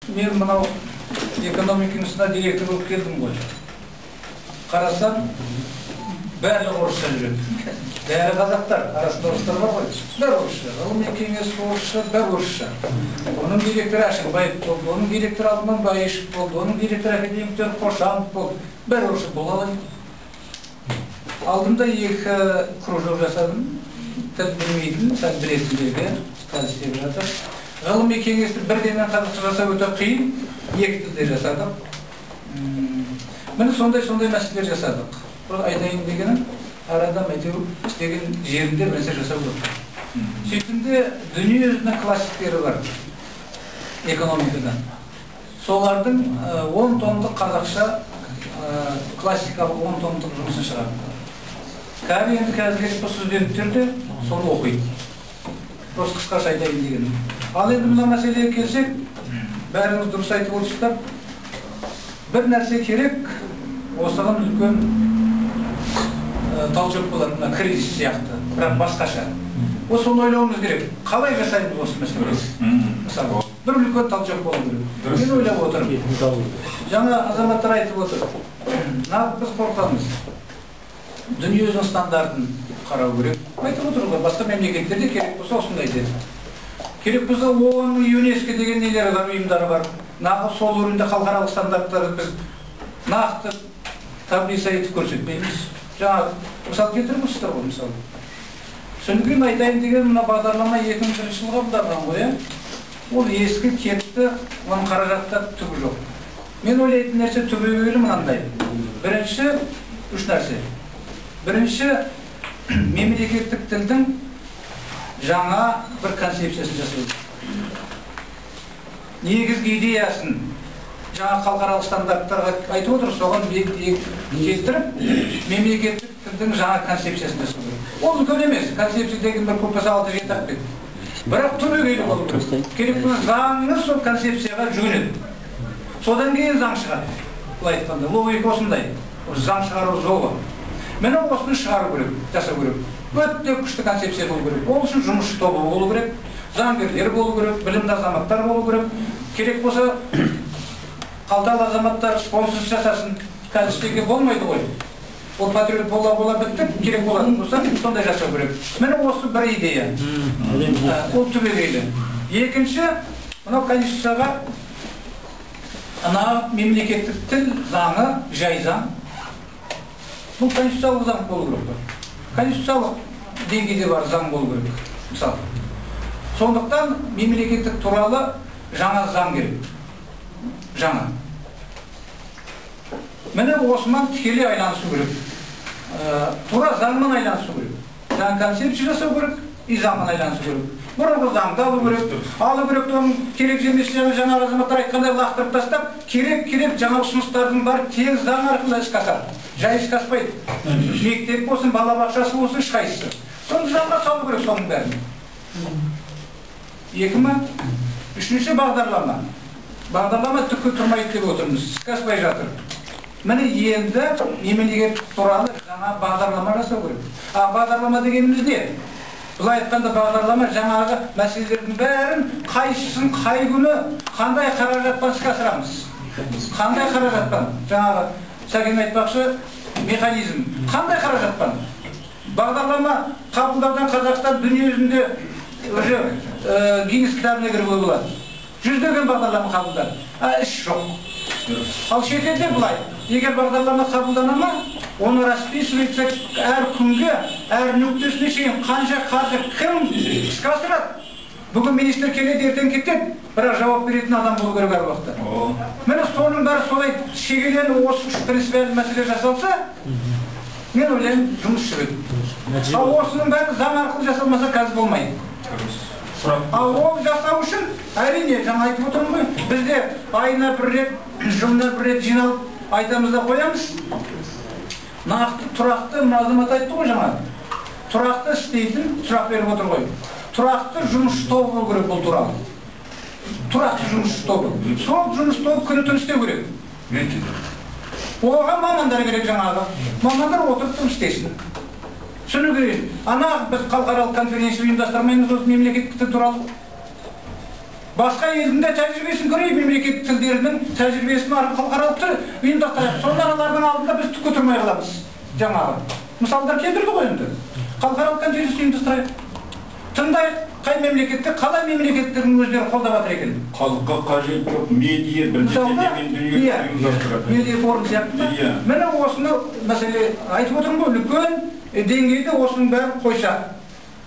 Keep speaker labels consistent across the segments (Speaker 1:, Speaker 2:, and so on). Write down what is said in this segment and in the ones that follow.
Speaker 1: Мен мынау экономика институтына директор болып келдім ғой. Қарасам, бәрі орысша жүреді. Бәрі қазақтар, арасында орыстар бар ғой. Бәрі орысша. Ғылыми кеңес орысша, бәрі орысша. Оның директоры Ашықбаев болды, оның директоры Алтынбай Байышев болды, оның директоры академиктер Қошанов болды. Бәрі орысша бола алады. Алдымда екі кружок жасадым. Тіл білмейтін, сәл білетіндерге қазір істеп жатыр. Ғылыми кеңесті бірден қазақша жасап өте қиын, екі тілде жасадық. Міне сондай мәселелер жасадық. Бұл айтайын дегенім, арада мәтеу істеген жерінде мәселе жасап отыр. Сөйтінде дүниежүзінің классиктері бар экономикадан. Солардың 10 томдық қазақша классикалық 10 томдық жұмысын шығарды. Кәбі енді қазіргі студенттерде соны оқиды. Просто қысқаша айтайын дегенім. Ал енді мына мәселеге келсек, бәріңіз дұрыс айтып отырсыздар. Бір нәрсе керек, осыған үлкен талжоқ болады, мына кризис сияқты, бірақ басқаша. Соны ойлауымыз керек. Қалай жасаймыз осы мәселені? Мысалы, бір үлкен талжоқ болу керек. Мен ойлап отырмын. Жаңа азаматтар айтып отыр. Біз қорқамыз. Дүниежүзінің стандартын қарау керек. Айтып отыр ғой, басқа мемлекеттерде керек болса осындай деді. Керек болса ООН-ның ЮНЕСКО деген нелері бар, ұйымдары бар. Нағыз сол өрінде халықаралық стандарттарды біз нақты таблица етіп көрсетпейміз. Жаңа мысал келтіріп отырсыздар ғой, мысалы. Сондықтан айтайын деген мына бағдарлама 2000 жылға қабылданған ғой. Ол ескі кетті, оның қаражатта түгі жоқ. Мен ойлайтын нәрсе түбегейлі мынандай. Бірінші, үш нәрсе. Бірінші, мемлекеттік тілдің жаңа бір концепциясын жасау. Негізгі идеясын жаңа халықаралық стандарттарға айтып отыр, соған келтіріп, мемлекеттік тілдің жаңа концепциясын жасау. Ол үлкен емес, концепция деген бір көп болса 6-7 бет. Бірақ түбегейлі болу керек. Керек болса заңы сол концепцияға жүгінеді. Содан кейін заң шығады. Былай айтқанда, логика осындай. Заң шығару жолы. Мен осыны шығару керек, жасау керек. Өте күшті концепция болу керек. Ол үшін жұмысшы тобы болу керек, заңгерлер болу керек, білімді азаматтар болу керек. Керек болса, қалталы азаматтар спонсор жасасын, қазір болмайды ғой. Ол патриот бола бітті, керек болатын болса, сондай жасау керек. Мен осы бір идея. Ол түбегейлі. Екінші, мынау конституцияға мемлекеттік тіл заңы, жай заң. Бұл конституциялық заң болу керек. Конституциялық деңгейде бар заң болу керек. Мысалы. Сондықтан мемлекеттік туралы жаңа заң керек. Жаңа. Міне осымен тікелей айланысу керек. Тура заңмен айланысу керек. Жаңа концепция жасау керек, и заңмен айланысу керек. Бұрынғы заңды алу керек. Алу керек, оның керек жемесіне жаңа азаматтар айтқандай лақтырып тастап, керек жаңа ұсыныстардың бар тек заң арқылы іске асады. Жай іске аспайды. Мектеп болсын, балабақшасы болсын, ешқайсысы. Соны заңға салу керек соның бәрін. Үшінші бағдарлама. Бағдарлама түкке тұрмайды деп отырмыз. Іске аспай жатыр. Міне енді мемлекет туралы жаңа бағдарлама жасау керек. Бағдарлама дегеніміз не? Бұлай айтқанда бағдарлама жаңағы мәселелердің бәрін қайсысын, қай күні, қандай қаражатпен іске асырамыз. Қандай қаражатпен? Жаңағы Сәкен айтпақшы механизм. Қандай қаражатпен? Бағдарлама қабылдаудан Қазақстан дүние жүзінде Гиннес кітабына кіруге болады. 100-деген бағдарлама қабылдады. Іс жоқ. Ал шетелде бұлай. Егер бағдарлама қабылдана ма, оны расписывается әр күнге, әр нүктесіне шейін қанша қаржы кім іске асырады. Бүгін министр келеді, ертең кетеді, бірақ жауап беретін адам болу керек әр уақытта. Міне соның бәрі солай шегеленіп осы үш принципиалды мәселе жасалса, мен ойлаймын жұмыс жүреді. Ал осының бәрі заң арқылы жасалмаса қазір болмайды. Ал ол жасау үшін, әрине, жаңа айтып отырмын ғой, бізде айына бір рет, жылына бір рет жиналып айтамыз да қоямыз. Нақты, тұрақты, азамат айтты ғой жаңа. Тұрақты істейтін, сұрақ беріп отыр ғой. Тұрақты жұмыс тобы болу керек бұл туралы. Тұрақты жұмыс тобы. Сол жұмыс тобы күні-түн істеу керек. Оған мамандар керек жаңағы. Мамандар отырып істесін. Түсіну керек. Ана біз халықаралық конференция ұйымдастырмаймыз осы мемлекеттік тіл туралы. Басқа елдің де тәжірибесін көрейік, мемлекеттік тілдерінің тәжірибесін халықаралық ұйымдастырайық. Сонда алардың алдында біз түк көтермей қаламыз. Жаңағы мысалдар келтірді ғой енді. Халықаралық конференция ұйымдастырайық. Тыңдайық, қай мемлекетте, қалай мемлекеттердің өздері қолдап жатыр екен.
Speaker 2: Халыққа қажет жоқ медиа бірдеңе дүние ұйымдастырады.
Speaker 1: Медиа форум сияқты. Міне осыны мәселе айтып отырмын ғой, үлкен деңгейде осының бәрін қойса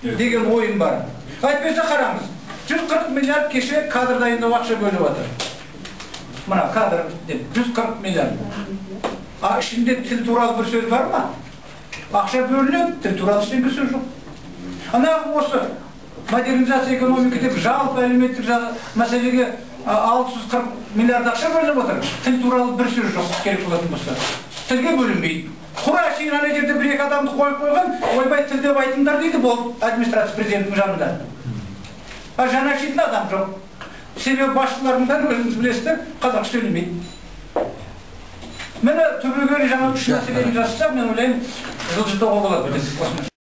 Speaker 1: деген ойым бар. Айтпаса қараңыз, 140 миллиард кеше кадр дайындауға ақша бөліп жатыр. Мына кадр деп 140 миллиард. Ішінде тіл туралы бір сөз бар ма? Ақша бөлінеді, тіл туралы ештеңе сөз жоқ. Ана осы модернизация экономика деп жалпы әлеуметтік мәселеге 640 миллиард ақша бөлініп отыр. Тіл туралы бір сөз жоқ керек болатын болса. Тілге бөлінбейді. Құра шейін ана жерде бір-екі адамды қойып қойған, ойбай тіл деп айтыңдар дейді бұл администрация президенттің жанында. Жаңа шетін адам жоқ. Себебі басшылардың бәрі өзіңіз білесіздер, қазақша сөйлемейді. Мені түбегейлі жаңа үш мәселені жасасақ, мен ойлаймын, жылжытуға болады.